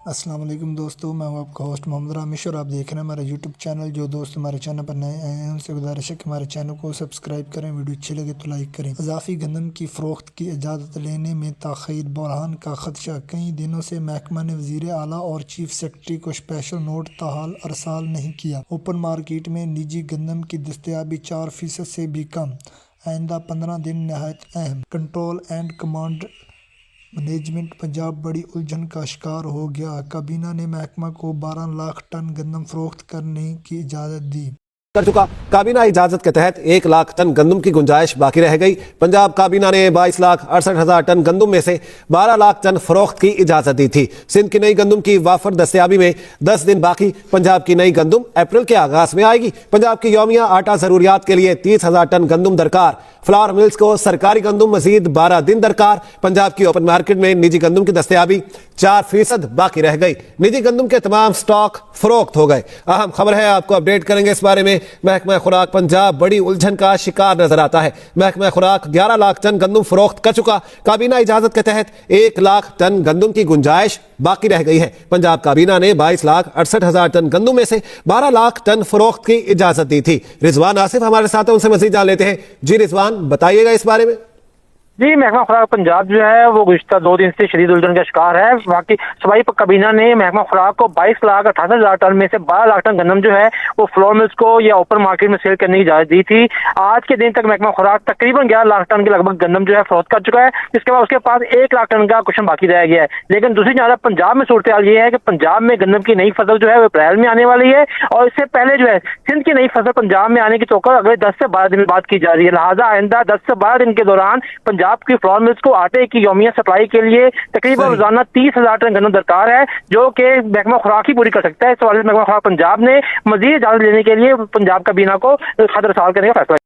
السلام علیکم دوستو، میں ہوں آپ کا ہوسٹ محمد رامش اور آپ دیکھ رہے ہیں ہمارا یوٹیوب چینل۔ جو دوست ہمارے چینل پر نئے آئے ہیں ان سے گزارش ہے کہ ہمارے چینل کو سبسکرائب کریں، ویڈیو اچھی لگے تو لائک کریں۔ اضافی گندم کی فروخت کی اجازت لینے میں تاخیر، بحران کا خدشہ۔ کئی دنوں سے محکمہ نے وزیر اعلیٰ اور چیف سیکرٹری کو اسپیشل نوٹ تاحال ارسال نہیں کیا۔ اوپن مارکیٹ میں نجی گندم کی دستیابی 4% سے بھی کم۔ آئندہ 15 دن نہایت اہم۔ Control and command management Punjab بڑی الجھن کا شکار ہو گیا۔ کابینہ نے محکمہ کو 12 لاکھ ٹن گندم فروخت کرنے کی اجازت دی کر چکا۔ کابینہ اجازت کے تحت 1 لاکھ ٹن گندم کی گنجائش باقی رہ گئی۔ پنجاب کابینہ نے 22,68,000 ٹن گندم میں سے 12 لاکھ ٹن فروخت کی اجازت دی تھی۔ سندھ کی نئی گندم کی وافر دستیابی میں 10 دن باقی۔ پنجاب کی نئی گندم اپریل کے آغاز میں آئے گی۔ پنجاب کی یومیہ آٹا ضروریات کے لیے 30,000 ٹن گندم درکار۔ فلاور ملز کو سرکاری گندم مزید 12 دن درکار۔ پنجاب کی اوپن مارکیٹ میں نجی گندم کی دستیابی 4% باقی رہ گئی۔ نجی گندم کے تمام سٹاک فروخت ہو گئے۔ اہم خبر ہے، آپ کو اپڈیٹ کریں گے اس بارے میں۔ محکمہ خوراک پنجاب بڑی الجھن کا شکار نظر آتا ہے۔ محکمہ خوراک 11 لاکھ ٹن گندم فروخت کر چکا۔ کابینہ اجازت کے تحت 1 لاکھ ٹن گندم کی گنجائش باقی رہ گئی ہے۔ پنجاب کابینہ نے 22,68,000 ٹن گندم میں سے 12 لاکھ ٹن فروخت کی اجازت دی تھی۔ رضوان آصف ہمارے ساتھ ہیں، ان سے مزید جان لیتے ہیں۔ جی رضوان، بتائیے گا اس بارے میں۔ جی، محکمہ خوراک پنجاب جو ہے وہ گزشتہ 2 دن سے شدید الجھن کا شکار ہے۔ باقی صوبائی کابینہ نے محکمہ خوراک کو 22,68,000 ٹن میں سے 12 لاکھ ٹن گندم جو ہے وہ فلور ملز کو یا اوپن مارکیٹ میں سیل کرنے کی اجازت دی تھی۔ آج کے دن تک محکمہ خوراک تقریباً 11 لاکھ ٹن کے لگ بھگ گندم جو ہے فروخت کر چکا ہے۔ اس کے بعد اس کے پاس 1 لاکھ ٹن کا کشن باقی رہ گیا ہے۔ لیکن دوسری جانب پنجاب میں صورتحال یہ ہے کہ پنجاب میں گندم کی نئی فصل جو ہے وہ اپریل میں آنے والی ہے، اور اس سے پہلے جو ہے سندھ کی نئی فصل پنجاب میں آنے کی توقع اگلے 10 سے 12 دن بعد کی جا رہی ہے۔ لہٰذا آئندہ 10 سے 12 دن کے دوران پنجاب کی فلور ملز کو آٹے کی یومیہ سپلائی کے لیے تقریباً روزانہ 30,000 ٹن گندم درکار ہے، جو کہ محکمہ خوراک ہی پوری کر سکتا ہے۔ اس حوالے سے محکمہ خوراک پنجاب نے مزید اجازت لینے کے لیے پنجاب کابینہ کو خط ارسال کرنے کا فیصلہ